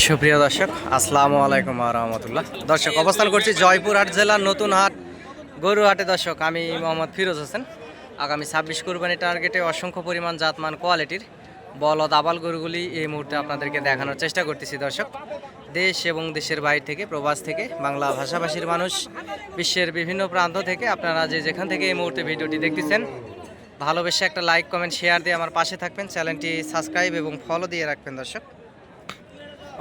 সুপ্রিয় দর্শক, আসসালামু আলাইকুম রহমতুল্লাহ। দর্শক, অবস্থান করছি জয়পুরহাট জেলার নতুন হাট গরুহাটে। দর্শক, আমি মোহাম্মদ ফিরোজ হোসেন। আগামী 26 কুরবানি টার্গেটে অসংখ্য পরিমাণ জাতমান কোয়ালিটির বলদ আবাল গরুগুলি এই মুহূর্তে আপনাদেরকে দেখানোর চেষ্টা করতেছি। দর্শক, দেশ এবং দেশের বাইরে থেকে, প্রবাস থেকে, বাংলা ভাষাভাষীর মানুষ, বিশ্বের বিভিন্ন প্রান্ত থেকে আপনারা যেখান থেকে এই মুহূর্তে ভিডিওটি দেখতেছেন, ভালোবেসে একটা লাইক, কমেন্ট, শেয়ার দিয়ে আমার পাশে থাকবেন। চ্যানেলটি সাবস্ক্রাইব এবং ফলো দিয়ে রাখবেন। দর্শক,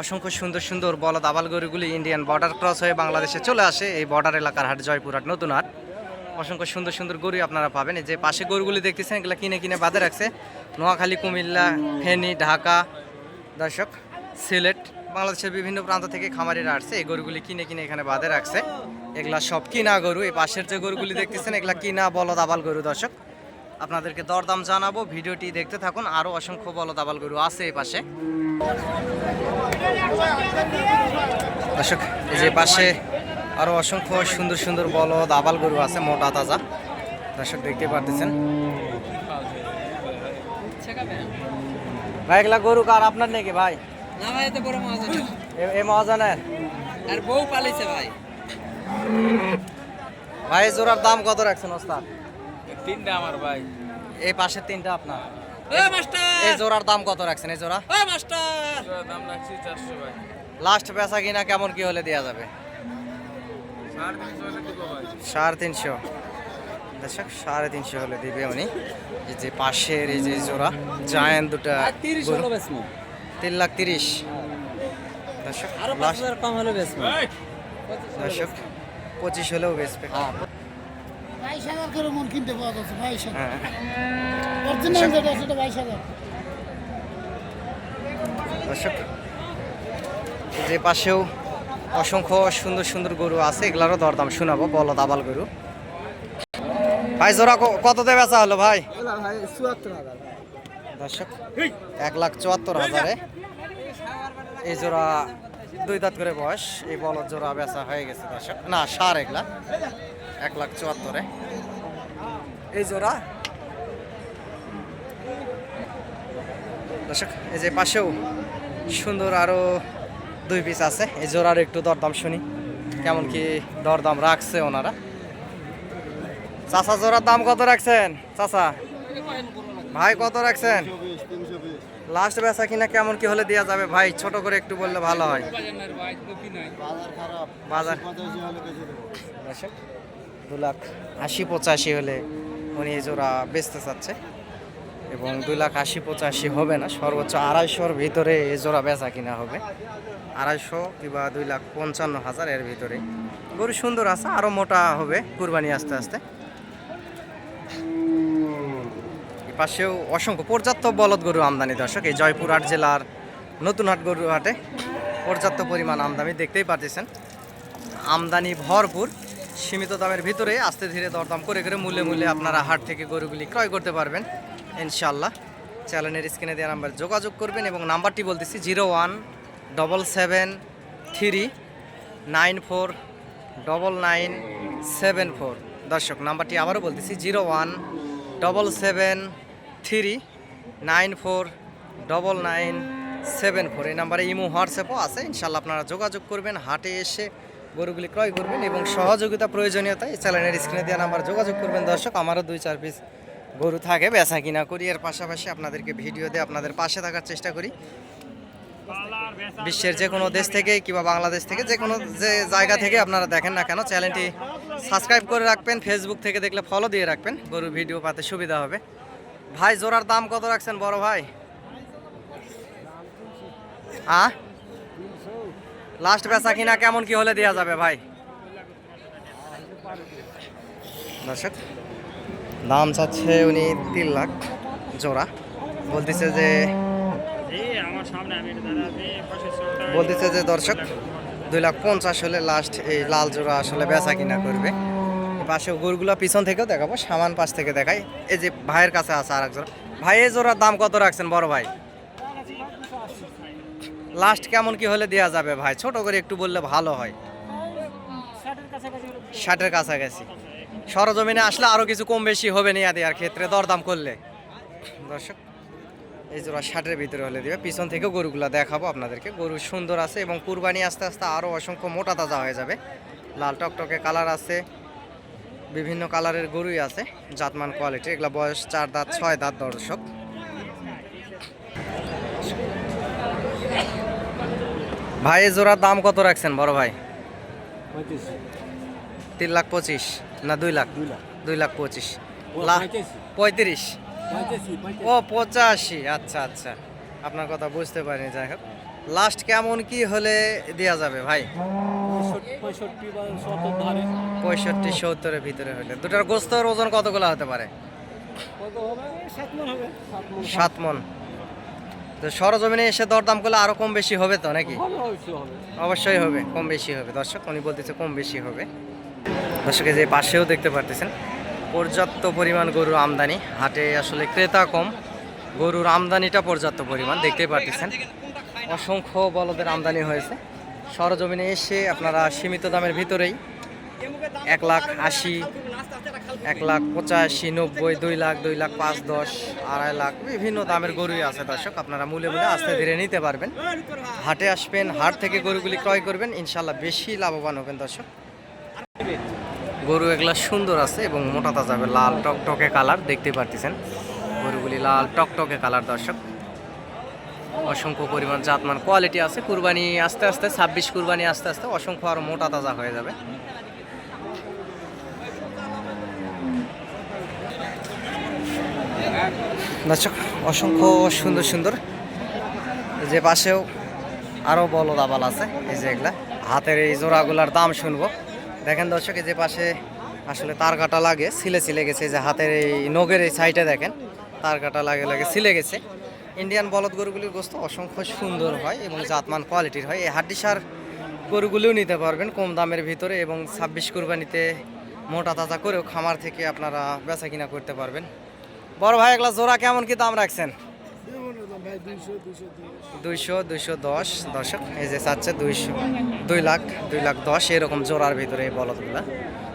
অসংখ্য সুন্দর সুন্দর বলদ আবাল গরুগুলি ইন্ডিয়ান বর্ডার ক্রস হয়ে বাংলাদেশে চলে আসে। এই বর্ডার এলাকার হাট জয়পুরহাট নতুন হাট। অসংখ্য সুন্দর সুন্দর গরু আপনারা পাবেন। এই যে পাশে গরুগুলি দেখতেছেন, এগুলো কিনে বাঁধে রাখছে নোয়াখালী, কুমিল্লা, ফেনী, ঢাকা, দর্শক সিলেট, বাংলাদেশের বিভিন্ন প্রান্ত থেকে খামারিরা আসছে। এই গরুগুলি কিনে এখানে বাঁধে রাখছে। এগুলা সব কিনা গরু। এই পাশের যে গরুগুলি দেখতেছেন, এগুলা কিনা বলদ আবাল গরু। দর্শক, আপনাদেরকে দরদাম জানাবো, ভিডিওটি দেখতে থাকুন। আরও অসংখ্য বলদ আবাল গরু আছে এই পাশে। দর্শক, এই যে পাশে আরো অসংখ্য সুন্দর সুন্দর বলদ আবাল গরু আছে, মোটা তাজা। দর্শক, দেখতে পারতেছেন। ভাই, এগুলা গরু কার, আপনার নাকি ভাই? না ভাই, এত বড় মহাজন এই মহাজনের আর বউ পালিছে ভাই। ভাই, জোড়ার দাম কত রাখছেন ওস্তাদ? তিনটা আমার ভাই। এই পাশে তিনটা আপনার। এ মাস্টার, এই জোড়ার দাম কত রাখছেন? এই জোড়া এ মাস্টার, দাম রাখছি 400 ভাই। লাস্ট বেচা কিনা কেমন কি হলে দেওয়া যাবে? 350 হলে দিব ভাই। 350। দর্শক, 350 হলে দিবে উনি। এই যে পাশের এই যে জোড়া জায়ান্ট দুটা 30 হলো বেসমু। 3,30,000। দর্শক, আরো 5000 কম হলে বেসমু। দর্শক, 25 হলেও বেচবে। 22,000 করে মন কিনতে পাওয়া যাচ্ছে। 22,000 হ্যাঁ, অরিজিনাল যেটা সেটা 22,000। দর্শক, এই যে পাশেও অসংখ্য সুন্দর সুন্দর গরু আছে, এগুলারও দরদাম শোনাবো। বলদ আবাল গরু। ভাই, জোড়া কত দিয়ে বেচা হলো ভাই? ভাই 74,000। দর্শক, 1,74,000-এ এই জোড়া 2 দাঁত করে বয়স। এই বলদ জোড়া বেচা হয়ে গেছে। দর্শক, না সার, এগুলা 1,74,000-এ এই জোড়া। দর্শক, এই যে পাশেও সুন্দর আরো 2 পিস আছে। এই জোড়ার একটু দরদাম শুনি, কেমন কি দরদাম রাখছে ওনারা। চাচা, জোড়ার দাম কত রাখছেন? চাচা ভাই, কত রাখছেন? 320। লাস্ট বেচা কিনা কেমন কি হলে দেওয়া যাবে ভাই? ছোট করে একটু বললে ভালো হয়। বাজার খারাপ। বাজার 85 হলে বেচে দেব। 2,80,85 হলে উনি এই জোড়া বেচতে চাচ্ছে। এবং 2,80,85 হবে না, সর্বোচ্চ 250,000-এর ভিতরে এই জোড়া বেচা কিনা হবে। 250,000 কিংবা 2,55,000 এর ভিতরে। গরু সুন্দর আছে, আরও মোটা হবে কুরবানি আস্তে আস্তে। এই পাশেও অসংখ্য পর্যাপ্ত বলদ গরু আমদানি। দর্শক, এই জয়পুরহাট জেলার নতুন হাট গরু হাটে পর্যাপ্ত পরিমাণ আমদানি দেখতেই পাচ্ছেন। আমদানি ভরপুর। সীমিত দামের ভিতরে আস্তে ধীরে দরদাম করে মূল্যে আপনারা হাট থেকে গরুগুলি ক্রয় করতে পারবেন ইনশাল্লাহ। চ্যানেলের স্ক্রিনে দেওয়া নাম্বার যোগাযোগ করবেন এবং নাম্বারটি বলতেছি 01773949974। দর্শক, নাম্বারটি আবারও বলতেছি 01773949974। এই নাম্বারে ইমো, হোয়াটসঅ্যাপও আছে। ইনশাল্লাহ আপনারা যোগাযোগ করবেন, হাটে এসে গরুগুলি ক্রয় করবেন এবং সহযোগিতা প্রয়োজনীয়তা এই চ্যানেলের স্ক্রিনে দেওয়া নাম্বার যোগাযোগ করবেন। দর্শক, আমারও 2-4 পিস গরু থাকে, বেচা কিনা করি। এর পাশাপাশি আপনাদেরকে ভিডিও দিয়ে আপনাদের পাশে থাকার চেষ্টা করি। বিশ্বের যে কোনো দেশ থেকে কিংবা বাংলাদেশ থেকে যে কোনো জায়গা থেকে আপনারা দেখেন না কেন, চ্যানেলটি সাবস্ক্রাইব করে রাখবেন। ফেসবুক থেকে দেখলে ফলো দিয়ে রাখবেন, গরুর ভিডিও পাতে সুবিধা হবে। ভাই, জোড়ার দাম কত রাখছেন বড় ভাই? লাস্ট বেচা কিনা কেমন কি হলে দেওয়া যাবে ভাই? দর্শক, দাম চাচ্ছে উনি 3 লাখ জোড়া। বলতেছে যে দর্শক 2,50,000 হলে লাস্ট এই লাল জোড়া আসলে বেচা কিনা করবে। পাশে গরুগুলো পিছন থেকেও দেখাবো, সামান পাশ থেকে দেখাই। এই যে ভাইয়ের কাছে আছে আর এক জোড়া। ভাই, এই জোড়ার দাম কত রাখছেন বড় ভাই? লাস্ট কেমন কি হলে দেওয়া যাবে ভাই? ছোট করে একটু বললে ভালো হয়। 60-এর কাছাকাছি। সরজমিনে আসলে আরো কিছু কম বেশি হবে না দেওয়ার ক্ষেত্রে দরদাম করলে। দর্শক, এই জোড়া 60-এর ভিতরে হলে দিবে। পিছন থেকেও গরুগুলা দেখাবো আপনাদেরকে। গরু সুন্দর আছে এবং কুরবানি আস্তে আস্তে আরও অসংখ্য মোটা তাজা হয়ে যাবে। লাল টকটকে কালার আছে, বিভিন্ন কালারের গরুই আছে, জাতমান কোয়ালিটি। এগুলা বয়স 4 দাঁত 6 দাঁত দর্শক। ভাই এই জোড়ার দাম কত রাখছেন বড় ভাই? 3,25,000 না 2 লাখ? 2,25,000 35। ও 85। আচ্ছা আচ্ছা, আপনার কথা বুঝতে পারিনি। যাই হোক, লাস্ট কেমন কি হলে দেওয়া যাবে ভাই? 65-70-এর ভিতরে হলে। দুটার গোস্তের ওজন কতগুলো হতে পারে? 7 মন। তো সরজমিনে এসে দরদাম করলে আরো কম বেশি হবে তো নাকি? অবশ্যই হবে, কম বেশি হবে দর্শক। উনি বলতেছে কম বেশি হবে। দর্শক এই যে পাশেও দেখতে পারতেছেন পর্যাপ্ত পরিমাণ গরুর আমদানি। হাটে আসলে ক্রেতা কম, গরুর আমদানিটা পর্যাপ্ত পরিমাণ দেখতেই পারতেছেন। অসংখ্য বলদের আমদানি হয়েছে। সরজমিনে এসে আপনারা সীমিত দামের ভিতরেই 1,80,000, 1,85,000, 90, 2 লাখ, 2 লাখ 5, 10, 2.5 লাখ বিভিন্ন দামের গরুই আছে দর্শক। আপনারা মূলে মূলে আস্তে ধীরে নিতে পারবেন। হাটে আসবেন, হাট থেকে গরুগুলি ক্রয় করবেন, ইনশাল্লাহ বেশি লাভবান হবেন দর্শক। গরু এগুলা সুন্দর আছে এবং মোটা তাজা হবে। লাল টকটকে কালার দেখতে পারতেছেন, গরুগুলি লাল টকটকে কালার দর্শক। অসংখ্য পরিমাণ জাতমান কোয়ালিটি আছে। কুরবানি আস্তে আস্তে 26 কুরবানি আস্তে আস্তে অসংখ্য আরো মোটা তাজা হয়ে যাবে। দর্শক অসংখ্য সুন্দর সুন্দর, যে পাশেও আরো বলদ আবাল আছে। এই যে এগুলা হাতের এই জোড়াগুলার দাম শুনবো। দেখেন দর্শক, এই যে পাশে আসলে তার কাটা লাগে, ছিলে গেছে। এই যে হাতের এই নখের এই সাইডে দেখেন তার কাটা লাগে ছিলে গেছে। ইন্ডিয়ান বলদ গরুগুলির গোস্ত অসংখ্য সুন্দর হয় এবং জাতমান কোয়ালিটির হয়। এই হাড্ডিসার গরুগুলিও নিতে পারবেন কম দামের ভিতরে এবং 26 কুরবানিতে মোটা তাজা করেও খামার থেকে আপনারা বেচা কিনা করতে পারবেন। বড় ভাই এগুলা জোড়া কেমন কি দাম রাখছেন? 200-210 দর্শক। এই যে চাচ্ছে 2 লাখ 2,10,000 এরকম জোড়ার ভিতরে এই বলদগুলা।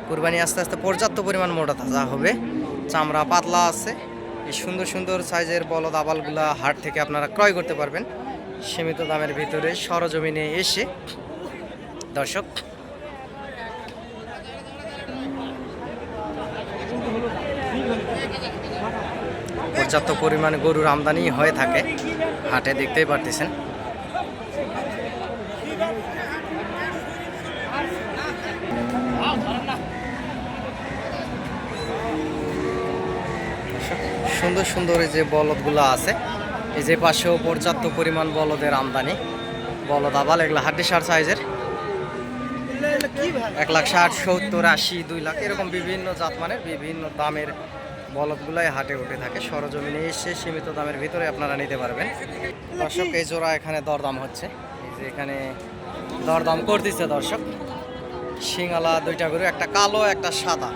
কুরবানি আস্তে আস্তে পর্যাপ্ত পরিমাণ মোটা তাজা হবে, চামড়া পাতলা আছে। এই সুন্দর সুন্দর সাইজের বলদ আবালগুলা হাট থেকে আপনারা ক্রয় করতে পারবেন সীমিত দামের ভিতরে সরজমিনে এসে দর্শক। পর্যাপ্ত পরিমাণে গরুর আমদানি হয়ে থাকে হাটে, দেখতেই পারতেছেন। সুন্দর সুন্দর এই যে বলদগুলো আছে, এই যে পাশেও পর্যাপ্ত পরিমাণ বলদের আমদানি। বলদ আবাল এগুলো হাড্ডিসার সাইজের, 1,60,000, 70, 80, 2 লাখ এরকম বিভিন্ন জাতমানের বিভিন্ন দামের বলদগুলাই হাটে উঠে থাকে। সরজমিনে এসে সীমিত দামের ভিতরে আপনারা নিতে পারবেন দর্শক। এই জোড়া এখানে দরদাম হচ্ছে, এই যে এখানে দরদাম করতেছে দর্শক। সিঙ্গালা দুইটা গরু, একটা কালো একটা সাদা।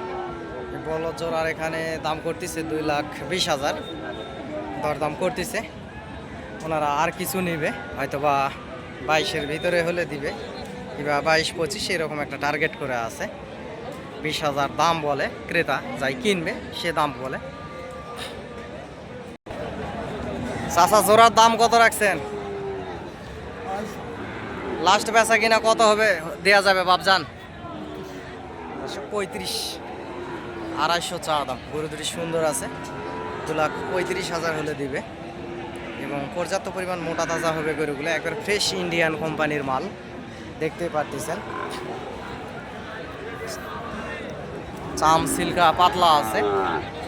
বলদ জোড়ার এখানে দাম করতেছে 2,20,000 দরদাম করতেছে। ওনারা আর কিছু নিবে হয়তো বা 22-এর ভিতরে হলে দিবে, কিংবা 22-25 এরকম একটা টার্গেট করে আছে। 20,000 দাম বলে ক্রেতা, যাই কিনবে সে দাম বলে। চাচা জোড়ার দাম কত রাখছেন? লাস্ট বেচা কিনা কত হবে দেয়া যাবে বাপজান? 35, 250 চা দাম। গরু দুটি সুন্দর আছে, 2,35,000 হলে দিবে এবং পর্যাপ্ত পরিমাণ মোটা তাজা হবে গরুগুলো। একবার ফ্রেশ ইন্ডিয়ান কোম্পানির মাল দেখতে পারতেছেন। চাম সিল্কা পাতলা আছে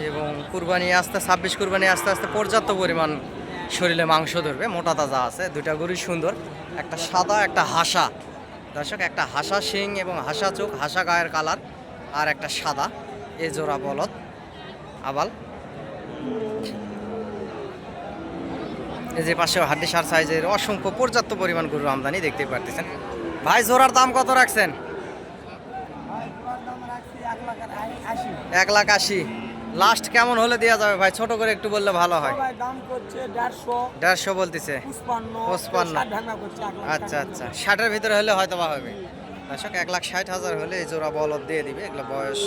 এবং কুরবানি আস্তে 26 কুরবানি আস্তে আস্তে পর্যাপ্ত পরিমাণ শরীরে মাংস ধরবে, মোটা তাজা আছে। দুইটা গরুই সুন্দর, একটা সাদা একটা হাসা দর্শক, একটা হাসা শিং এবং হাসা চোখ, হাসা গায়ের কালার, আর একটা সাদা। এ জোড়া বলদ আবাল। এই যে পাশেও হাড্ডিসার সাইজের অসংখ্য পর্যাপ্ত পরিমাণ গরুর আমদানি দেখতে পারতেছেন। ভাই জোড়ার দাম কত রাখছেন? 1,80,000। লাস্ট কেমন হলে দেওয়া যাবে ভাই? ছোট করে একটু বললে ভালো হয়। 150 বলতেছে, 55। আচ্ছা আচ্ছা, 60-এর ভিতরে হলে হয়তো বা হবে দর্শক। 1,60,000 হলে এই জোড়া বলদ দিয়ে দিবে। এগুলো বয়স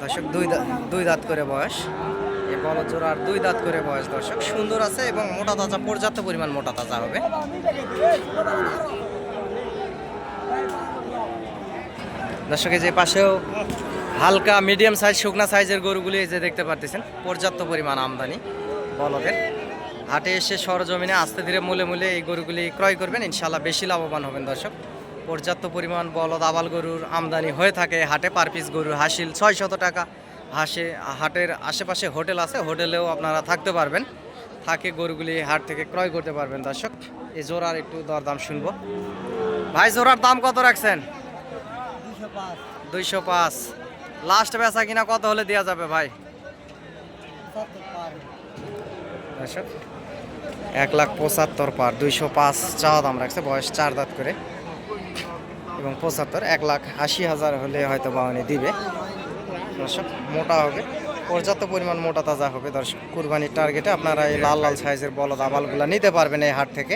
দর্শক 2 দাঁত করে বয়স। এই বলদ জোড়ার 2 দাঁত করে বয়স দর্শক, সুন্দর আছে এবং মোটা তাজা, পর্যাপ্ত পরিমাণ মোটা তাজা হবে। দর্শক এই যে পাশেও হালকা মিডিয়াম সাইজ শুকনা সাইজের গরুগুলি এই যে দেখতে পারতেছেন, পর্যাপ্ত পরিমাণ আমদানি বলদের। হাটে এসে সরজমিনে আস্তে ধীরে মূলে মূলে এই গরুগুলি ক্রয় করবেন, ইনশাল্লাহ বেশি লাভবান হবেন দর্শক। পর্যাপ্ত পরিমাণ বলদ আবাল গরুর আমদানি হয়ে থাকে হাটে। পার পিস গরুর হাসিল 600 টাকা। হাটের আশেপাশে হোটেল আছে, হোটেলেও আপনারা থাকতে পারবেন, থাকে গরুগুলি হাট থেকে ক্রয় করতে পারবেন দর্শক। এই জোড়ার একটু দরদাম শুনবো। ভাই জোড়ার দাম কত রাখছেন? 205। লাস্ট বেচা কিনা কত হলে দেওয়া যাবে ভাই? দর্শক 1,75,000 পার, 205 চাওয়া দাম রাখছে। বয়স 4 দাঁত করে এবং 75, 1,80,000 হলে হয়তো বাউনি দিবে দর্শক। মোটা হবে, পর্যাপ্ত পরিমাণ মোটা তাজা হবে দর্শক। কুরবানির টার্গেটে আপনারা এই লাল লাল সাইজের বলদ আবালগুলা নিতে পারবেন এই হাট থেকে।